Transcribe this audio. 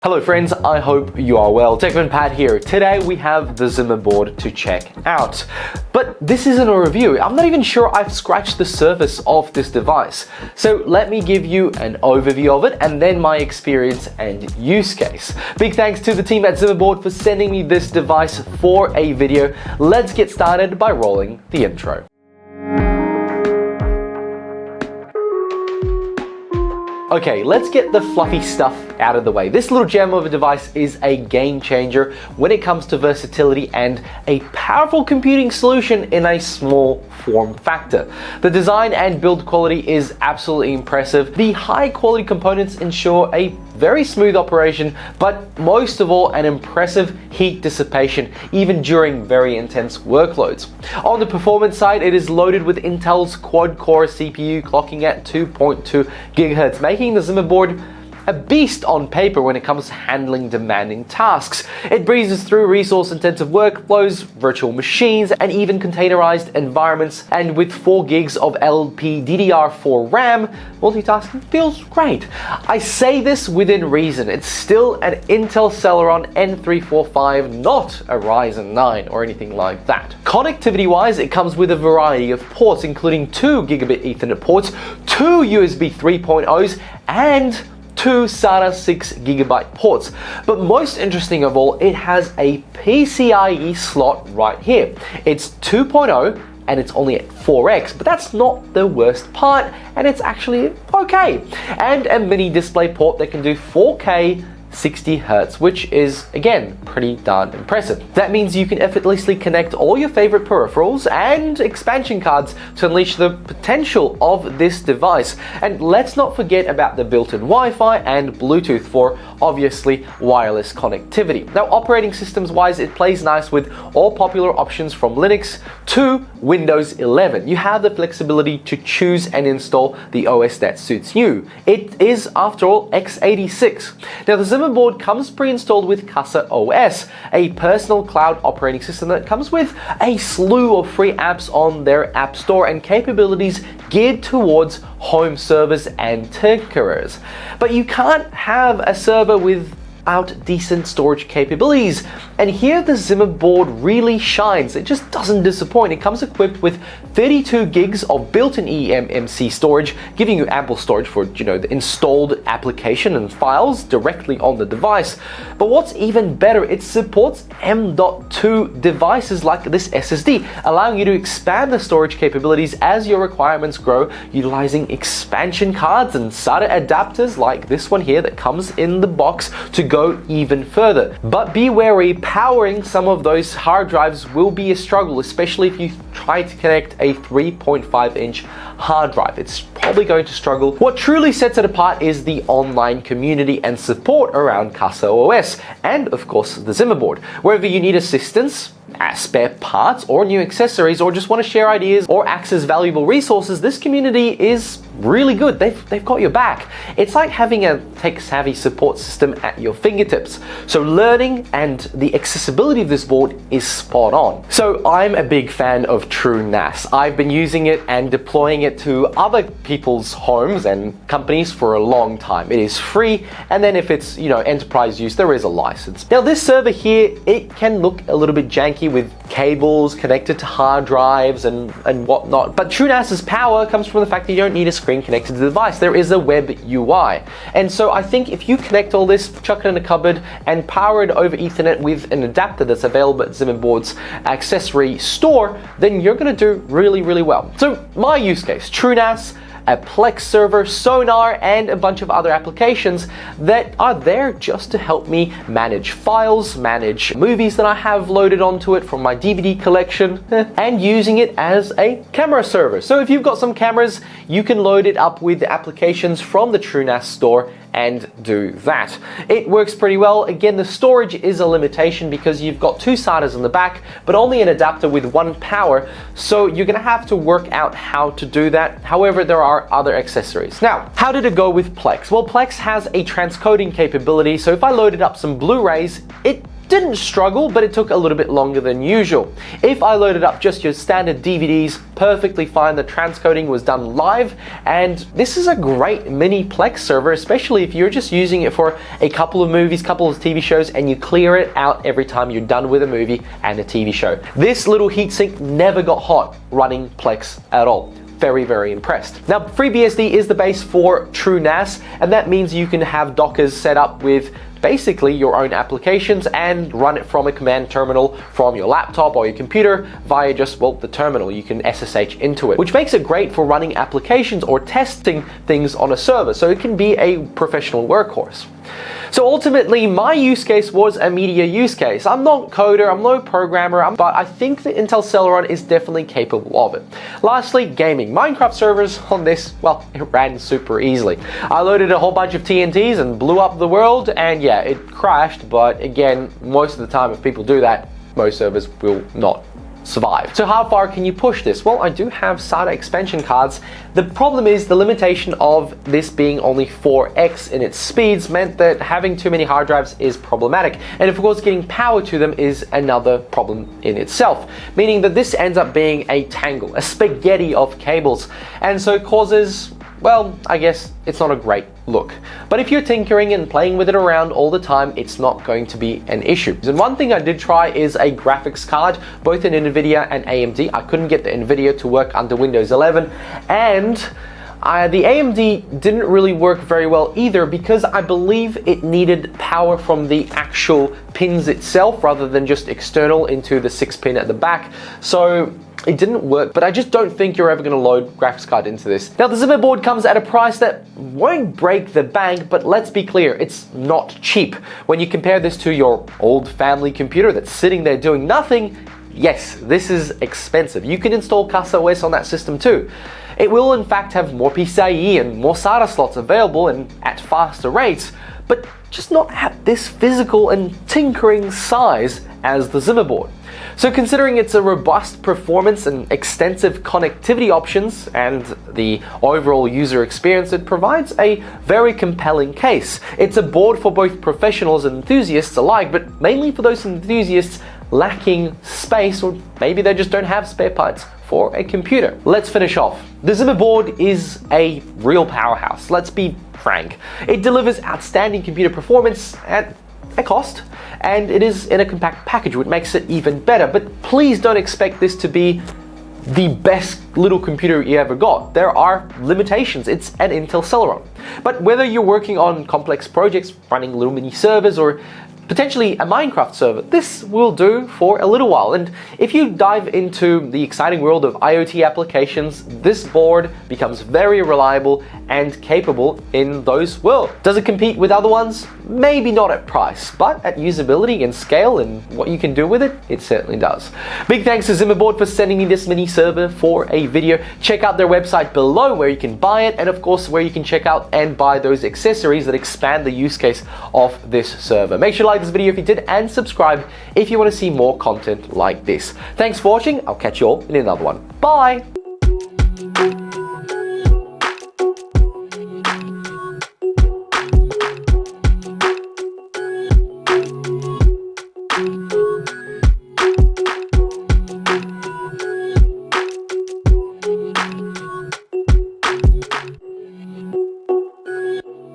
Hello friends, I hope you are well. TechManPat here. Today we have the ZimaBoard to check out. But this isn't a review. I'm not even sure I've scratched the surface of this device. So let me give you an overview of it and then my experience and use case. Big thanks to the team at ZimaBoard for sending me this device for a video. Let's get started by rolling the intro. Okay, let's get the fluffy stuff out of the way. This little gem of a device is a game changer when it comes to versatility and a powerful computing solution in a small form factor. The design and build quality is absolutely impressive. The high quality components ensure a very smooth operation, but most of all, an impressive heat dissipation, even during very intense workloads. On the performance side, it is loaded with Intel's quad-core CPU clocking at 2.2 GHz, making the ZimaBoard a beast on paper when it comes to handling demanding tasks. It breezes through resource-intensive workflows, virtual machines, and even containerized environments, and with 4 gigs of LPDDR4 RAM, multitasking feels great. I say this within reason. It's still an Intel Celeron N345, not a Ryzen 9 or anything like that. Connectivity-wise, it comes with a variety of ports, including 2 gigabit Ethernet ports, 2 USB 3.0s, and 2 SATA 6 GB ports. But most interesting of all, it has a PCIe slot right here. It's 2.0 and it's only at 4x, but that's not the worst part, and it's actually okay. And a mini display port that can do 4K 60 Hz, which is, again, pretty darn impressive. That means you can effortlessly connect all your favorite peripherals and expansion cards to unleash the potential of this device. And let's not forget about the built-in Wi-Fi and Bluetooth for, obviously, wireless connectivity. Now, operating systems wise, it plays nice with all popular options from Linux to Windows 11. You have the flexibility to choose and install the OS that suits you. It is, after all, x86. Now, the ZimaBoard comes pre-installed with Casa OS, a personal cloud operating system that comes with a slew of free apps on their App Store and capabilities geared towards home servers and tinkerers. But you can't have a server without decent storage capabilities, and here the ZimaBoard really shines. It just doesn't disappoint. It comes equipped with 32 gigs of built-in eMMC storage, giving you ample storage for, the installed application and files directly on the device. But what's even better, it supports M.2 devices like this SSD, allowing you to expand the storage capabilities as your requirements grow, utilizing expansion cards and SATA adapters like this one here that comes in the box to go even further. But be wary, powering some of those hard drives will be a struggle, especially if you try to connect a 3.5-inch hard drive. It's probably going to struggle. What truly sets it apart is the online community and support around Casa OS, and of course the ZimaBoard. Wherever you need assistance, spare parts or new accessories, or just want to share ideas or access valuable resources, this community is really good. They've got your back. It's like having a tech-savvy support system at your fingertips. So learning and the accessibility of this board is spot on. So I'm a big fan of TrueNAS. I've been using it and deploying it to other people's homes and companies for a long time. It is free, and then if it's enterprise use, there is a license. Now this server here, it can look a little bit janky with cables connected to hard drives and whatnot, but TrueNAS's power comes from the fact that you don't need a screen connected to the device. There is a web UI, and so I think if you connect all this, chuck it in a cupboard, and power it over Ethernet with an adapter that's available at ZimaBoard's accessory store, then you're going to do really, really well. So my use case, TrueNAS, a Plex server, Sonar, and a bunch of other applications that are there just to help me manage files, manage movies that I have loaded onto it from my DVD collection, and using it as a camera server. So if you've got some cameras, you can load it up with the applications from the TrueNAS store and do that. It works pretty well. Again, the storage is a limitation because you've got 2 SATAs in the back, but only an adapter with 1 power, so you're gonna have to work out how to do that. However, there are other accessories. Now, how did it go with Plex? Well, Plex has a transcoding capability, so if I loaded up some Blu-rays, it didn't struggle, but it took a little bit longer than usual. If I loaded up just your standard DVDs, perfectly fine, the transcoding was done live, and this is a great mini Plex server, especially if you're just using it for a couple of movies, couple of TV shows, and you clear it out every time you're done with a movie and a TV show. This little heatsink never got hot running Plex at all. Very, very impressed. Now, FreeBSD is the base for TrueNAS, and that means you can have Dockers set up with basically your own applications and run it from a command terminal from your laptop or your computer via just, well, the terminal. You can SSH into it, which makes it great for running applications or testing things on a server, so it can be a professional workhorse. So ultimately, my use case was a media use case. I'm not a coder, I'm no programmer, but I think the Intel Celeron is definitely capable of it. Lastly, gaming. Minecraft servers on this, well, it ran super easily. I loaded a whole bunch of TNTs and blew up the world, and yeah, it crashed, but again, most of the time if people do that, most servers will not survive. So how far can you push this? Well, I do have SATA expansion cards. The problem is the limitation of this being only 4x in its speeds meant that having too many hard drives is problematic. And of course, getting power to them is another problem in itself, meaning that this ends up being a tangle, a spaghetti of cables, and so causes, well, I guess it's not a great look. But if you're tinkering and playing with it around all the time, it's not going to be an issue. And one thing I did try is a graphics card, both in NVIDIA and AMD. I couldn't get the NVIDIA to work under Windows 11, and the AMD didn't really work very well either because I believe it needed power from the actual pins itself rather than just external into the 6-pin at the back. So it didn't work, but I just don't think you're ever going to load graphics card into this. Now, the ZimaBoard comes at a price that won't break the bank, but let's be clear, it's not cheap. When you compare this to your old family computer that's sitting there doing nothing, yes, this is expensive. You can install CasaOS on that system too. It will in fact have more PCIe and more SATA slots available and at faster rates, but just not at this physical and tinkering size as the ZimaBoard. So considering its a robust performance and extensive connectivity options and the overall user experience, it provides a very compelling case. It's a board for both professionals and enthusiasts alike, but mainly for those enthusiasts lacking space, or maybe they just don't have spare parts for a computer. Let's finish off. The ZimaBoard is a real powerhouse, let's be frank. It delivers outstanding computer performance at a cost, and it is in a compact package, which makes it even better. But please don't expect this to be the best little computer you ever got. There are limitations. It's an Intel Celeron. But whether you're working on complex projects, running little mini servers, or potentially a Minecraft server, this will do for a little while. And if you dive into the exciting world of IoT applications, this board becomes very reliable and capable in those worlds. Does it compete with other ones? Maybe not at price, but at usability and scale and what you can do with it, it certainly does. Big thanks to ZimaBoard for sending me this mini server for a video. Check out their website below where you can buy it, and of course where you can check out and buy those accessories that expand the use case of this server. Make sure to like this video if you did, and subscribe if you want to see more content like this. Thanks for watching. I'll catch you all in another one. Bye!